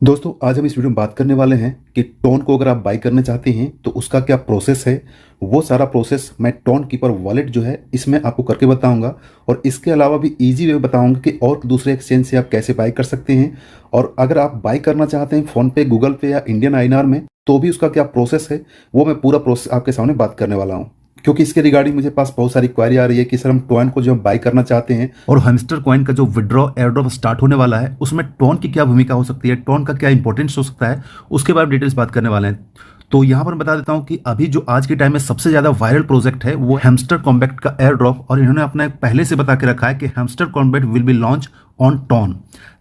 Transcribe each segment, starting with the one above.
दोस्तों आज हम इस वीडियो में बात करने वाले हैं कि टोन को अगर आप बाई करना चाहते हैं तो उसका क्या प्रोसेस है। वो सारा प्रोसेस मैं टोन कीपर वॉलेट जो है इसमें आपको करके बताऊंगा और इसके अलावा भी इजी वे बताऊंगा कि और दूसरे एक्सचेंज से आप कैसे बाई कर सकते हैं। और अगर आप बाई करना चाहते हैं फ़ोन पे, गूगल पे या इंडियन आईएनआर में तो भी उसका क्या प्रोसेस है वो मैं पूरा प्रोसेस आपके सामने बात करने वाला हूँ, क्योंकि इसके रिगार्डिंग मुझे पास बहुत सारी क्वारी आ रही है कि सर हम टोन को जो हम बाई करना चाहते हैं और हैमस्टर कॉइन का जो विड्रॉ एयरड्रॉप स्टार्ट होने वाला है उसमें टोन की क्या भूमिका हो सकती है, टोन का क्या इंपॉर्टेंस हो सकता है, उसके बारे में डिटेल्स बात करने वाले हैं। तो यहाँ पर बता देता हूँ कि अभी जो आज के टाइम में सबसे ज़्यादा वायरल प्रोजेक्ट है वो हैमस्टर कॉम्बैट का एयर ड्रॉप, और इन्होंने अपना पहले से बता के रखा है कि hamster combat will be launch on tone,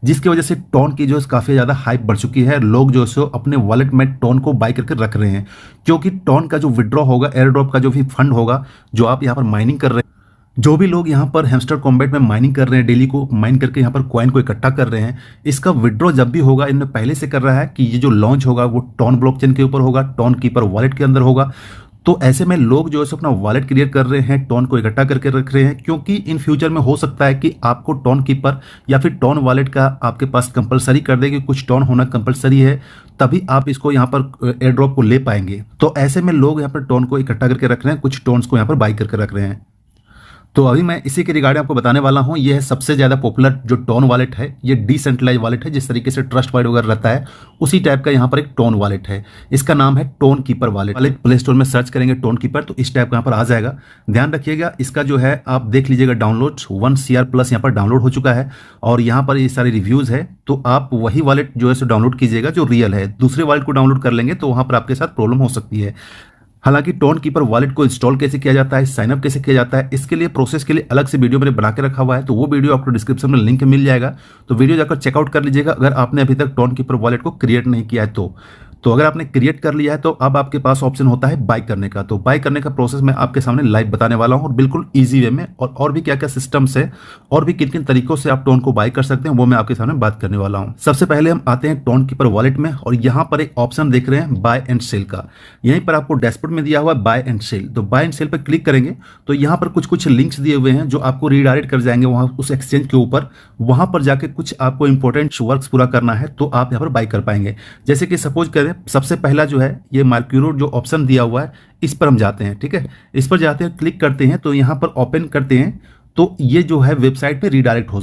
जिसकी वजह से टोन की जो है काफ़ी ज़्यादा हाइप बढ़ चुकी है। लोग जो है अपने वॉलेट में टोन को बाई करके रख रहे हैं, क्योंकि टोन का जो विड्रॉ होगा, एयर ड्रॉप का जो भी फंड होगा, जो आप यहाँ पर माइनिंग कर रहे हैं, जो भी लोग यहाँ पर हैमस्टर कॉम्बैट में माइनिंग कर रहे हैं, डेली को माइन करके यहाँ पर कॉइन को इकट्ठा कर रहे हैं, इसका विड्रॉ जब भी होगा, इन्होंने पहले से कर रहा है कि ये जो लॉन्च होगा वो टोन ब्लॉकचेन के ऊपर होगा, टोन कीपर वॉलेट के अंदर होगा। तो ऐसे में लोग जो है अपना वॉलेट क्रिएट कर रहे हैं, टोन को इकट्ठा करके रख रहे हैं, क्योंकि इन फ्यूचर में हो सकता है कि आपको टोन कीपर या फिर टोन वॉलेट का आपके पास कंपलसरी कर दे कि कुछ टोन होना कंपलसरी है, तभी आप इसको यहाँ पर एयर ड्रॉप को ले पाएंगे। तो ऐसे में लोग यहाँ पर टोन को इकट्ठा करके रख रहे हैं, कुछ टोन्स को यहाँ पर बाई करके रख रहे हैं। तो अभी मैं इसी के रिगार्डिंग आपको बताने वाला हूँ। ये है सबसे ज़्यादा पॉपुलर जो टोन वॉलेट है, ये डिसेंट्रलाइज वॉलेट है, जिस तरीके से ट्रस्ट वाइड वगैरह रहता है उसी टाइप का यहाँ पर एक टोन वॉलेट है। इसका नाम है tone keeper wallet. Play store में सर्च करेंगे टोन कीपर तो इस टाइप का यहाँ पर आ जाएगा। ध्यान रखिएगा, इसका जो है आप देख लीजिएगा डाउनलोड 1 CR+ यहाँ पर डाउनलोड हो चुका है और यहाँ पर ये सारे रिव्यूज़ है। तो आप वही वॉलेट जो है सो डाउनलोड कीजिएगा जो रियल है। दूसरे वॉलेट को डाउनलोड कर लेंगे तो वहाँ पर आपके साथ प्रॉब्लम हो सकती है। हालांकि टोन कीपर वॉलेट को इंस्टॉल कैसे किया जाता है, साइनअप कैसे किया जाता है, इसके लिए प्रोसेस के लिए अलग से वीडियो मैंने बना के रखा हुआ है, तो वो वीडियो आपको डिस्क्रिप्शन में लिंक मिल जाएगा, तो वीडियो जाकर चेकआउट कर लीजिएगा अगर आपने अभी तक टोन कीपर वॉलेट को क्रिएट नहीं किया है तो अगर आपने क्रिएट कर लिया है तो अब आपके पास ऑप्शन होता है बाय करने का। तो बाय करने का प्रोसेस मैं आपके सामने लाइव बताने वाला हूं और बिल्कुल ईजी वे में, और भी क्या क्या सिस्टम्स है और भी किन किन तरीकों से आप टोन को बाय कर सकते हैं वो मैं आपके सामने बात करने वाला हूं। सबसे पहले हम आते हैं टोन कीपर वॉलेट में और यहाँ पर एक ऑप्शन देख रहे हैं बाय एंड सेल का। यहीं पर आपको डैशबोर्ड में दिया हुआ है बाय एंड सेल, तो बाय एंड सेल पर क्लिक करेंगे तो यहाँ पर कुछ कुछ लिंक्स दिए हुए हैं जो आपको रीडायरेक्ट कर जाएंगे वहाँ उस एक्सचेंज के ऊपर। वहाँ पर जाके कुछ आपको इंपॉर्टेंट वर्क्स पूरा करना है तो आप यहाँ पर बाय कर पाएंगे। जैसे कि सपोज करें सबसे पहला जो है ये मार्क्यूरो जो ऑप्शन दिया हुआ है इस पर हम जाते हैं। ठीक है, इस पर जाते हैं, क्लिक करते हैं तो यहाँ पर ओपन करते हैं तो ये जो है वेबसाइट पे रीडायरेक्ट हो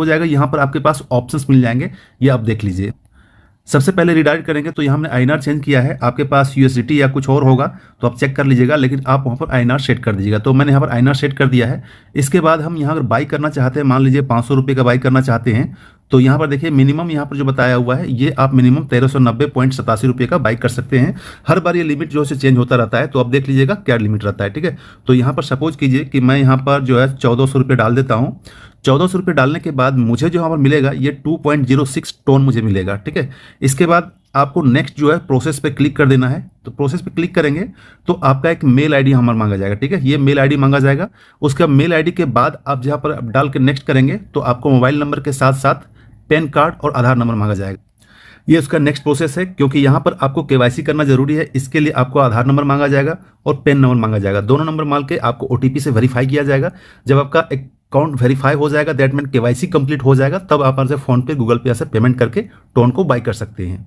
जाएगा। यहाँ पर आपके पास ऑप्शंस मिल जाएंगे, ये आप देख लीजिए। सबसे पहले रीडायरेक्ट करेंगे तो यहाँ हमने आईएनआर चेंज किया है, आपके पास यूएसडीटी या कुछ और होगा तो आप चेक कर लीजिएगा, लेकिन आप वहाँ पर आईएनआर सेट कर दीजिएगा। तो मैंने यहाँ पर आईएनआर सेट कर दिया है। इसके बाद हम यहाँ अगर बाई करना चाहते हैं, मान लीजिए 500 रुपये का बाई करना चाहते हैं, तो यहाँ पर देखिए मिनिमम यहाँ पर जो बताया हुआ है ये आप मिनिमम 1390.87 रुपये का बाई कर सकते हैं। हर बार ये लिमिट जो है चेंज होता रहता है, तो आप देख लीजिएगा क्या लिमिट रहता है। ठीक है, तो यहाँ पर सपोज कीजिए कि मैं यहाँ पर जो है 1400 रुपये डाल देता हूँ। 1400 रुपये डालने के बाद मुझे जो यहाँ पर मिलेगा ये 2.06 टोन मुझे मिलेगा। ठीक है, इसके बाद आपको नेक्स्ट जो है प्रोसेस पे क्लिक कर देना है। तो प्रोसेस पे क्लिक करेंगे तो आपका एक मेल आईडी हमारा मांगा जाएगा। ठीक है, ये मेल आईडी मांगा जाएगा। उसका मेल आईडी के बाद आप जहाँ पर डाल के नेक्स्ट करेंगे तो आपको मोबाइल नंबर के साथ साथ पैन कार्ड और आधार नंबर मांगा जाएगा। ये उसका नेक्स्ट प्रोसेस है, क्योंकि यहाँ पर आपको केवाईसी करना जरूरी है। इसके लिए आपको आधार नंबर मांगा जाएगा और पैन नंबर मांगा जाएगा। दोनों नंबर मांग के आपको ओटीपी से वेरीफाई किया जाएगा। जब आपका अकाउंट वेरीफाई हो जाएगा, दैट मीन केवाईसी कंप्लीट हो जाएगा, तब आप हमसे फोन पे, गूगल पे से पेमेंट करके टोन को बाई कर सकते हैं।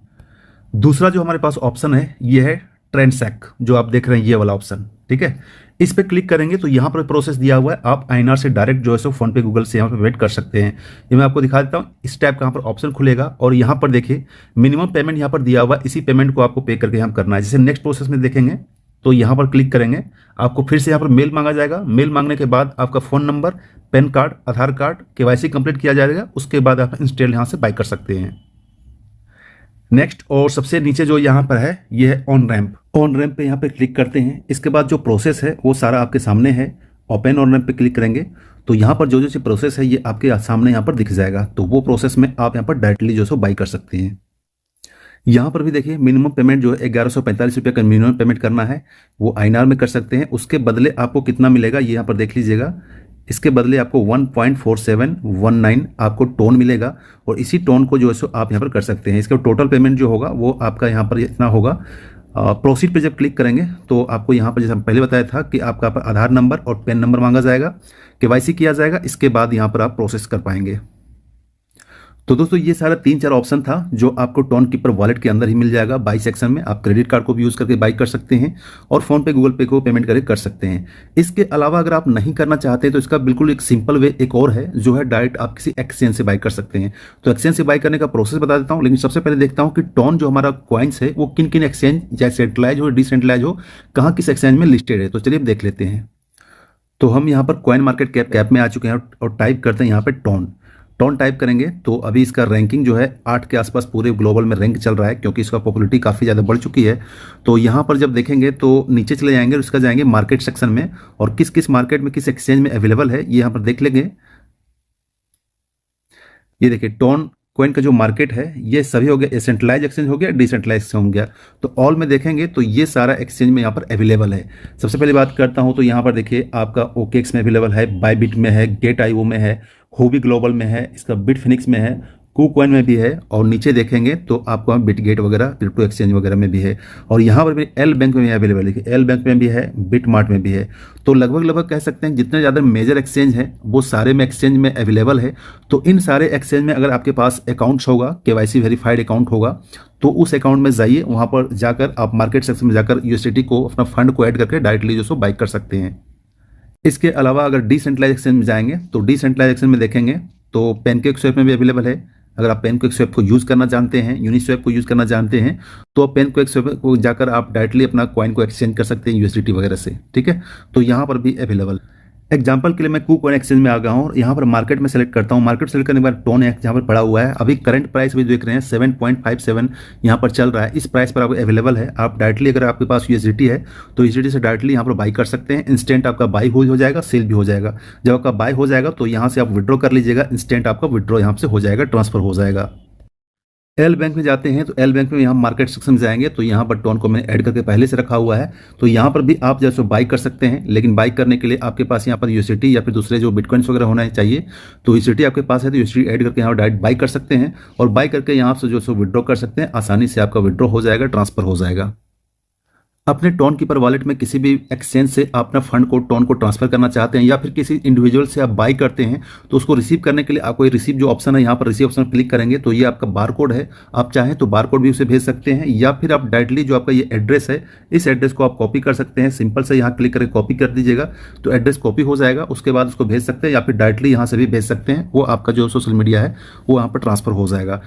दूसरा जो हमारे पास ऑप्शन है ये है ट्रांसैक्ट, जो आप देख रहे हैं ये वाला ऑप्शन। ठीक है, इस पे क्लिक करेंगे तो यहाँ पर प्रोसेस दिया हुआ है, आप आईएनआर से डायरेक्ट जो है सो फोन पे, गूगल से यहाँ पे पेमेंट कर सकते हैं। ये मैं आपको दिखा देता हूँ। इस टाइप का यहाँ पर ऑप्शन खुलेगा और यहाँ पर देखिए मिनिमम पेमेंट यहाँ पर दिया हुआ है, इसी पेमेंट को आपको पे करके यहाँ करना है। जैसे नेक्स्ट प्रोसेस में देखेंगे तो यहाँ पर क्लिक करेंगे, आपको फिर से यहाँ पर मेल मांगा जाएगा। मेल मांगने के बाद आपका फ़ोन नंबर, पैन कार्ड, आधार कार्ड, केवाईसी कंप्लीट किया जाएगा। उसके बाद आप इंस्टेल यहाँ से बाई कर सकते हैं। नेक्स्ट और सबसे नीचे जो यहाँ पर है ये है ऑन रैंप। ऑन रैंप पे यहाँ पे क्लिक करते हैं। इसके बाद जो प्रोसेस है वो सारा आपके सामने है। ओपन ऑन रैंप पे क्लिक करेंगे तो यहाँ पर जो जो प्रोसेस है ये आपके सामने यहाँ पर दिख जाएगा। तो वो प्रोसेस में आप यहाँ पर डायरेक्टली जो सो बाई कर सकते हैं। यहाँ पर भी देखिए मिनिमम पेमेंट जो है 1145 रुपये का मिनिमम पेमेंट करना है, वो आईएनआर में कर सकते हैं। उसके बदले आपको कितना मिलेगा ये यहाँ पर देख लीजिएगा। इसके बदले आपको 1.4719 आपको टोन मिलेगा और इसी टोन को जो है सो आप यहाँ पर कर सकते हैं। इसका टोटल पेमेंट जो होगा वो आपका यहाँ पर इतना होगा। प्रोसीड पे जब क्लिक करेंगे तो आपको यहाँ पर जैसे पहले बताया था कि आपका आधार नंबर और पैन नंबर मांगा जाएगा, केवाईसी किया जाएगा। इसके बाद यहाँ पर आप प्रोसेस कर पाएंगे। तो दोस्तों ये सारा 3-4 ऑप्शन था जो आपको टोन कीपर वॉलेट के अंदर ही मिल जाएगा। बाई सेक्शन में आप क्रेडिट कार्ड को भी यूज़ करके बाई कर सकते हैं और फोन पे गूगल पे को पेमेंट करके कर सकते हैं। इसके अलावा अगर आप नहीं करना चाहते तो इसका बिल्कुल एक सिंपल वे एक और है जो है डायरेक्ट आप किसी एक्सचेंज से बाई कर सकते हैं। तो एक्सचेंज से बाई करने का प्रोसेस बता देता हूँ, लेकिन सबसे पहले देखता हूँ कि टोन जो हमारा कॉइन्स है वो किन किन एक्सचेंज, चाहे सेंट्रलाइज हो डिसेंट्रलाइज हो, कहाँ किस एक्सचेंज में लिस्टेड है। तो चलिए देख लेते हैं। तो हम यहाँ पर कॉइन मार्केट कैप में आ चुके हैं और टाइप करते हैं यहाँ पे टोन। टोन टाइप करेंगे तो अभी इसका रैंकिंग जो है 8 के आसपास पूरे ग्लोबल में रैंक चल रहा है, क्योंकि इसका पॉपुलैरिटी काफ़ी ज़्यादा बढ़ चुकी है। तो यहाँ पर जब देखेंगे तो नीचे चले जाएंगे और इसका जाएंगे मार्केट सेक्शन में, और किस किस मार्केट में किस एक्सचेंज में अवेलेबल है ये यहाँ पर देख लेंगे। ये देखिए टोन कॉइन का जो मार्केट है ये सभी हो गया, सेंट्रलाइज एक्सचेंज हो गया, डिसेंट्रलाइज एक्सचेंज हो गया। तो ऑल में देखेंगे तो ये सारा एक्सचेंज में यहाँ पर अवेलेबल है। सबसे पहले बात करता हूँ तो यहाँ पर देखिए आपका ओकेएक्स में अवेलेबल है, बायबिट में है, गेट आईओ में है, हुबी ग्लोबल में है, इसका बिटफिनिक्स में है, कूकॉइन में भी है, और नीचे देखेंगे तो आपको बिटगेट वगैरह क्रिप्टो एक्सचेंज वगैरह में भी है, और यहाँ पर भी एल बैंक में अवेलेबल है, एल बैंक में भी है, बिटमार्ट में भी है। तो लगभग कह सकते हैं जितने ज़्यादा मेजर एक्सचेंज हैं वो सारे में एक्सचेंज में अवेलेबल है। तो इन सारे एक्सचेंज में अगर आपके पास अकाउंट्स होगा, केवाईसी वेरीफाइड अकाउंट होगा, तो उस अकाउंट में जाइए, वहाँ पर जाकर आप मार्केट सेक्शन में जाकर यूएसडीटी को अपना फंड को ऐड करके डायरेक्टली जो सो बाई कर सकते हैं। इसके अलावा अगर डिसेंट्रलाइज एक्सचेंज में जाएंगे तो डिसेंट्रलाइज एक्सचेंज में देखेंगे तो पैनकेक स्वैप में भी अवेलेबल है। अगर आप पैनकेक स्वैप को यूज़ करना जानते हैं, यूनिस्वैप को यूज़ करना जानते हैं, तो पैनकेक स्वैप को जाकर आप डायरेक्टली अपना कॉइन को एक्सचेंज कर सकते हैं यूएसडीटी वगैरह से। ठीक है, तो यहाँ पर भी अवेलेबल। एग्जाम्पल के लिए मैं कूकॉइन एक्सचेंज में आ गया हूँ और यहाँ पर मार्केट में सेलेक्ट करता हूँ। मार्केट सेलेक्ट करने के बाद टोन यहाँ पर पड़ा हुआ है। अभी करंट प्राइस भी देख रहे हैं 7.57 यहाँ पर चल रहा है। इस प्राइस पर आपको अवेलेबल है। आप डायरेक्टली अगर आपके पास यूएसडीटी है तो यूएसडीटी से डायरेक्टली यहाँ पर बाई कर सकते हैं। इंस्टेंट आपका बाई हो जाएगा, सेल भी हो जाएगा। जब आपका बाई हो जाएगा तो यहाँ से आप विड्रॉ कर लीजिएगा, इंस्टेंट आपका विड्रॉ यहाँ से हो जाएगा, ट्रांसफर हो जाएगा। एल बैंक में जाते हैं तो एल बैंक में यहाँ मार्केट सेक्शन में जाएंगे तो यहाँ पर टोन को मैंने ऐड करके पहले से रखा हुआ है। तो यहाँ पर भी आप जैसे बाई कर सकते हैं, लेकिन बाई करने के लिए आपके पास यहाँ पर यूएसडीटी या फिर दूसरे जो बिटकॉइंस वगैरह होना चाहिए। तो यूएसडीटी आपके पास है तो यूएसडीटी ऐड करके यहाँ डायरेक्ट बाई कर सकते हैं, और बाई करके यहाँ से जो सो विड्रॉ कर सकते हैं। आसानी से आपका विड्रॉ हो जाएगा, ट्रांसफर हो जाएगा। अपने टोन कीपर वॉलेट में किसी भी एक्सचेंज से आप अपना फंड को टोन को ट्रांसफर करना चाहते हैं या फिर किसी इंडिविजुअल से आप बाई करते हैं तो उसको रिसीव करने के लिए आपको ये रिसीव जो ऑप्शन है यहाँ पर रिसीव ऑप्शन क्लिक करेंगे तो ये आपका बारकोड है। आप चाहें तो बारकोड भी उसे भेज सकते हैं, या फिर आप डायरेक्टली जो आपका ये एड्रेस है इस एड्रेस को आप कॉपी कर सकते हैं। सिंपल से यहाँ क्लिक करके कॉपी कर दीजिएगा तो एड्रेस कॉपी हो जाएगा। उसके बाद उसको भेज सकते हैं या फिर डायरेक्टली यहाँ से भी भेज सकते हैं। वो आपका जो सोशल मीडिया है वो यहाँ पर ट्रांसफर हो जाएगा।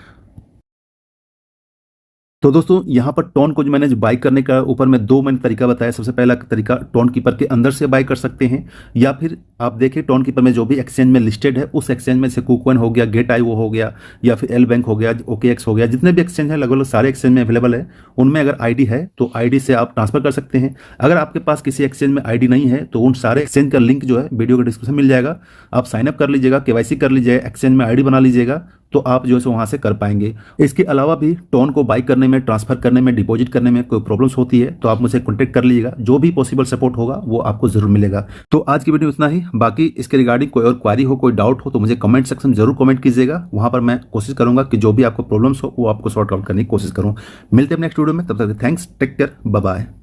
तो दोस्तों यहाँ पर टोन को जो मैंने बाई करने का ऊपर में दो मैंने तरीका बताया। सबसे पहला तरीका टोन कीपर के अंदर से बाई कर सकते हैं, या फिर आप देखिए टोन कीपर में जो भी एक्सचेंज में लिस्टेड है उस एक्सचेंज में से कूकॉइन हो गया, गेट आईओ हो गया, या फिर एल बैंक हो गया, ओकेएक्स हो गया, जितने भी एक्सचेंज है लगभग सारे एक्सचेंज में अवेलेबल है। उनमें अगर आईडी है तो आईडी से आप ट्रांसफर कर सकते हैं। अगर आपके पास किसी एक्सचेंज में आईडी नहीं है तो उन सारे एक्सचेंज का लिंक जो है वीडियो के डिस्क्रिप्शन मिल जाएगा। आप साइनअप कर लीजिएगा, केवाईसी कर लीजिएगा, एक्सचेंज में आईडी बना लीजिएगा तो आप जो है वहाँ से कर पाएंगे। इसके अलावा भी टोन को बाई करने में, ट्रांसफर करने में, डिपॉजिट करने में कोई प्रॉब्लम्स होती है तो आप मुझसे कॉन्टैक्ट कर लीजिएगा। जो भी पॉसिबल सपोर्ट होगा वो आपको जरूर मिलेगा। तो आज की वीडियो इतना ही। बाकी इसके रिगार्डिंग कोई और क्वारी हो, कोई डाउट हो तो मुझे कमेंट सेक्शन में जरूर कमेंट कीजिएगा। वहाँ पर मैं कोशिश करूंगा कि जो भी आपको प्रॉब्लम्स हो वो आपको सॉर्ट आउट करने की कोशिश करूँ। मिलते हैं नेक्स्ट वीडियो में, तब तक thanks, take care, bye bye.